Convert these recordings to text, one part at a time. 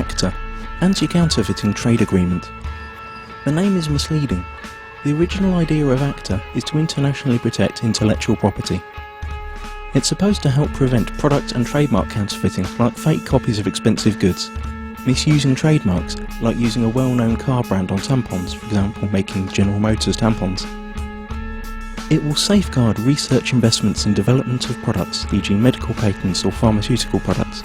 ACTA, Anti-Counterfeiting Trade Agreement. The name is misleading. The original idea of ACTA is to internationally protect intellectual property. It's supposed to help prevent product and trademark counterfeiting, like fake copies of expensive goods, misusing trademarks, like using a well-known car brand on tampons, for example making General Motors tampons. It will safeguard research investments in development of products, e.g. medical patents or pharmaceutical products.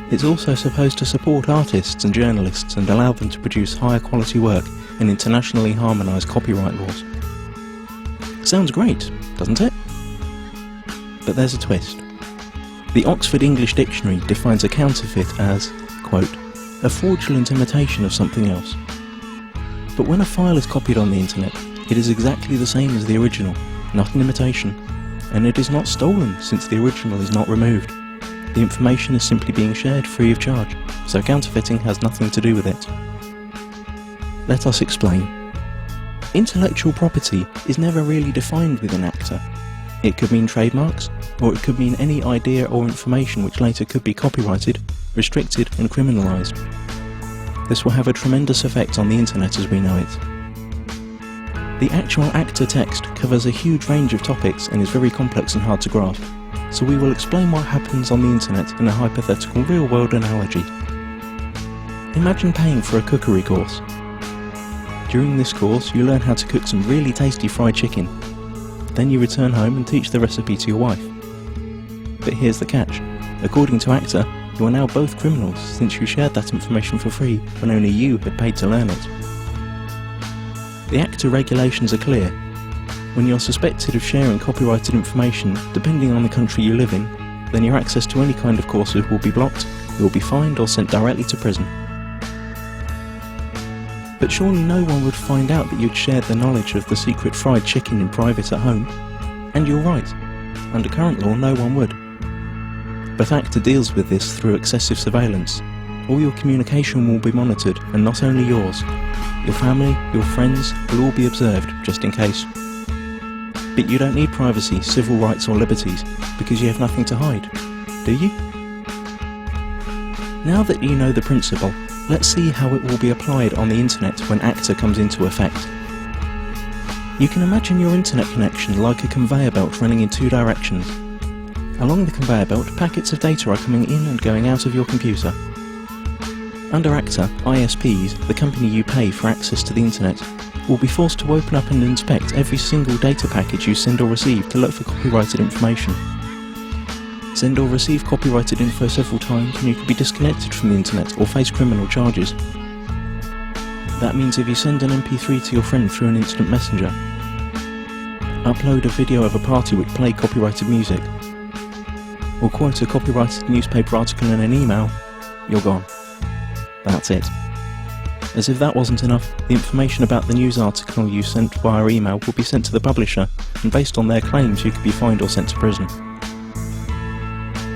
It's also supposed to support artists and journalists and allow them to produce higher quality work and internationally harmonised copyright laws. Sounds great, doesn't it? But there's a twist. The Oxford English Dictionary defines a counterfeit as, quote, a fraudulent imitation of something else. But when a file is copied on the internet, it is exactly the same as the original, not an imitation, and it is not stolen since the original is not removed. The information is simply being shared free of charge, so counterfeiting has nothing to do with it. Let us explain. Intellectual property is never really defined within ACTA. It could mean trademarks, or it could mean any idea or information which later could be copyrighted, restricted and criminalised. This will have a tremendous effect on the internet as we know it. The actual ACTA text covers a huge range of topics and is very complex and hard to grasp, so we will explain what happens on the internet in a hypothetical real-world analogy. Imagine paying for a cookery course. During this course you learn how to cook some really tasty fried chicken. Then you return home and teach the recipe to your wife. But here's the catch. According to ACTA, you are now both criminals since you shared that information for free when only you had paid to learn it. The ACTA regulations are clear. When you're suspected of sharing copyrighted information, depending on the country you live in, then your access to any kind of courses will be blocked, you will be fined or sent directly to prison. But surely no one would find out that you'd shared the knowledge of the secret fried chicken in private at home. And you're right. Under current law, no one would. But ACTA deals with this through excessive surveillance. All your communication will be monitored, and not only yours. Your family, your friends will all be observed, just in case. But you don't need privacy, civil rights or liberties, because you have nothing to hide, do you? Now that you know the principle, let's see how it will be applied on the internet when ACTA comes into effect. You can imagine your internet connection like a conveyor belt running in two directions. Along the conveyor belt, packets of data are coming in and going out of your computer. Under ACTA, ISPs, the company you pay for access to the internet, will be forced to open up and inspect every single data package you send or receive to look for copyrighted information. Send or receive copyrighted info several times and you could be disconnected from the internet or face criminal charges. That means if you send an MP3 to your friend through an instant messenger, upload a video of a party which played copyrighted music, or quote a copyrighted newspaper article in an email, you're gone. That's it. As if that wasn't enough, the information about the news article you sent via email will be sent to the publisher, and based on their claims you could be fined or sent to prison.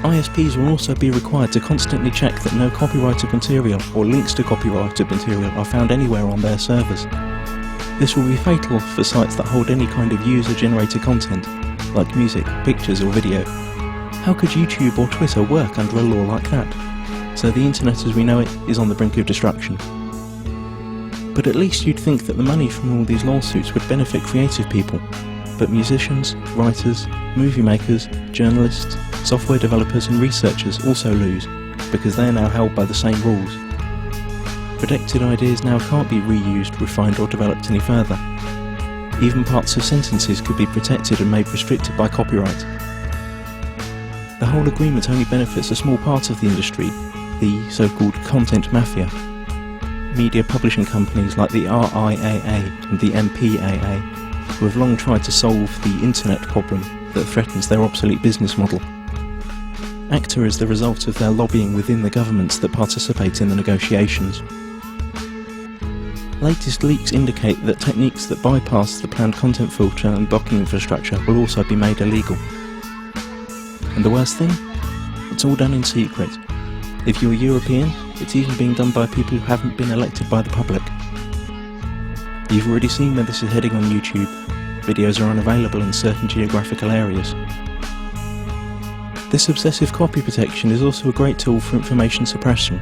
ISPs will also be required to constantly check that no copyrighted material or links to copyrighted material are found anywhere on their servers. This will be fatal for sites that hold any kind of user-generated content, like music, pictures or video. How could YouTube or Twitter work under a law like that? So the internet as we know it is on the brink of destruction. But at least you'd think that the money from all these lawsuits would benefit creative people. But musicians, writers, movie makers, journalists, software developers and researchers also lose, because they are now held by the same rules. Protected ideas now can't be reused, refined or developed any further. Even parts of sentences could be protected and made restricted by copyright. The whole agreement only benefits a small part of the industry, the so-called content mafia. Media publishing companies like the RIAA and the MPAA, who have long tried to solve the internet problem that threatens their obsolete business model. ACTA is the result of their lobbying within the governments that participate in the negotiations. Latest leaks indicate that techniques that bypass the planned content filter and blocking infrastructure will also be made illegal. And the worst thing? It's all done in secret. If you're European, it's even being done by people who haven't been elected by the public. You've already seen where this is heading on YouTube. Videos are unavailable in certain geographical areas. This obsessive copy protection is also a great tool for information suppression.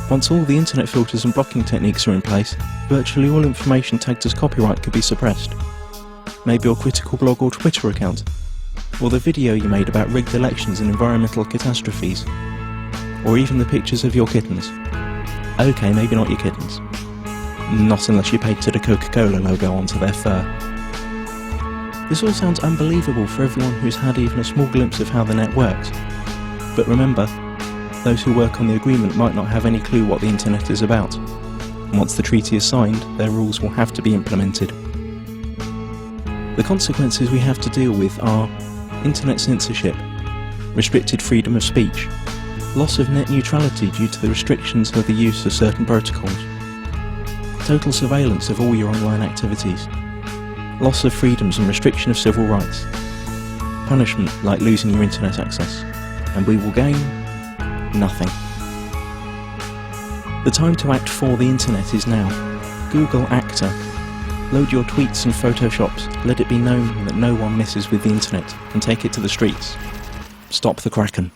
Once all the internet filters and blocking techniques are in place, virtually all information tagged as copyright could be suppressed. Maybe your critical blog or Twitter account, or the video you made about rigged elections and environmental catastrophes, or even the pictures of your kittens. Okay, maybe not your kittens. Not unless you pasted a Coca-Cola logo onto their fur. This all sounds unbelievable for everyone who's had even a small glimpse of how the net works. But remember, those who work on the agreement might not have any clue what the internet is about. And once the treaty is signed, their rules will have to be implemented. The consequences we have to deal with are internet censorship, restricted freedom of speech, loss of net neutrality due to the restrictions of the use of certain protocols, total surveillance of all your online activities, loss of freedoms and restriction of civil rights, punishment like losing your internet access, and we will gain nothing. The time to act for the internet is now. Google ACTA. Load your tweets and photoshops, let it be known that no one messes with the internet, and take it to the streets. Stop the Kraken.